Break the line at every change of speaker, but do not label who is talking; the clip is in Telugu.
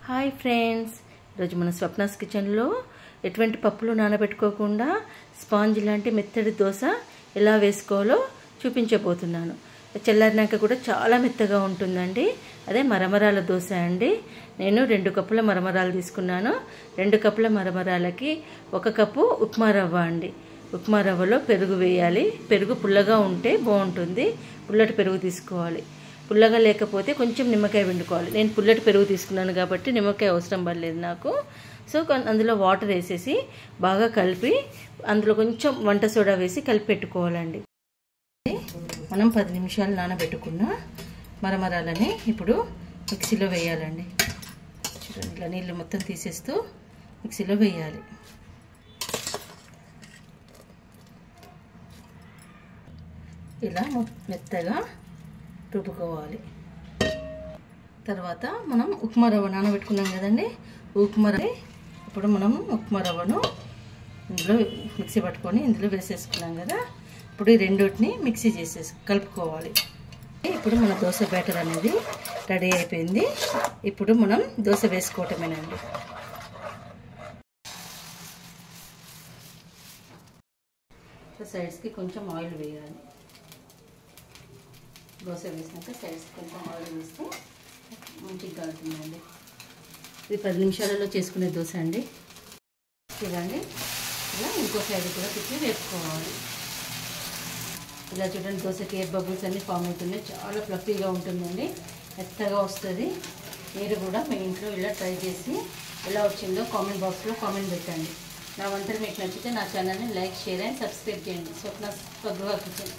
హాయ్ ఫ్రెండ్స్, ఈరోజు మన స్వప్నాస్ కిచెన్లో ఎటువంటి పప్పులు నానబెట్టుకోకుండా స్పాంజ్ లాంటి మెత్తడి దోశ ఎలా వేసుకోవాలో చూపించబోతున్నాను. చల్లారినాక కూడా చాలా మెత్తగా ఉంటుందండి. అదే మరమరాల దోశ అండి. నేను 2 కప్పుల మరమరాలు తీసుకున్నాను. 2 కప్పుల మరమరాలకి 1 కప్పు ఉప్మా రవ్వ అండి. ఉప్మా రవ్వలో పెరుగు వేయాలి. పెరుగు పుల్లగా ఉంటే బాగుంటుంది. పుల్లటి పెరుగు తీసుకోవాలి. పుల్లగా లేకపోతే కొంచెం నిమ్మకాయ పిండుకోవాలి. నేను పుల్లటి పెరుగు తీసుకున్నాను కాబట్టి నిమ్మకాయ అవసరం పడలేదు నాకు. సో అందులో వాటర్ వేసేసి బాగా కలిపి అందులో కొంచెం వంట సోడా వేసి కలిపి పెట్టుకోవాలండి. మనం 10 నిమిషాలు నానబెట్టుకున్న మరమరాలని ఇప్పుడు మిక్సీలో వేయాలండి. చూడండి, ఇలా నీళ్ళు మొత్తం తీసేస్తూ మిక్సీలో వేయాలి. ఇలా మెత్తగా రుబ్బుకోవాలి. తర్వాత మనం ఉప్మా రవ్వ నానబెట్టుకున్నాం కదండి. ఇప్పుడు మనం ఉప్మా రవ్వను ఇందులో మిక్సీ పట్టుకొని ఇందులో వేసేసుకున్నాం కదా. ఇప్పుడు ఈ రెండింటిని మిక్సీ కలుపుకోవాలి. ఇప్పుడు మన దోశ బ్యాటర్ అనేది రెడీ అయిపోయింది. ఇప్పుడు మనం దోశ వేసుకోవటమేనండి. సైడ్స్కి కొంచెం ఆయిల్ వేయాలి. దోశ వేసినాక సైడ్స్ కొంచెం ఆయిల్ వేస్తే మంచిగా కాలుతుందండి. ఇది 10 నిమిషాలలో చేసుకునే దోశ అండి. చూడండి, ఇలా ఇంకో సైడ్ కూడా తిప్పి వేసుకోవాలి. ఇలా చూడండి, దోశకి ఎయిర్ బబుల్స్ అన్నీ ఫామ్ అవుతున్నాయి. చాలా ఫ్లఫీగా ఉంటుందండి, మెత్తగా వస్తుంది. మీరు కూడా మీ ఇంట్లో ఇలా ట్రై చేసి ఎలా వచ్చిందో కామెంట్ బాక్స్లో కామెంట్ పెట్టండి. నా వంటలు మీకు నచ్చితే నా ఛానల్ని లైక్, షేర్ అండ్ సబ్స్క్రైబ్ చేయండి. స్వప్నాస్ కిచెన్.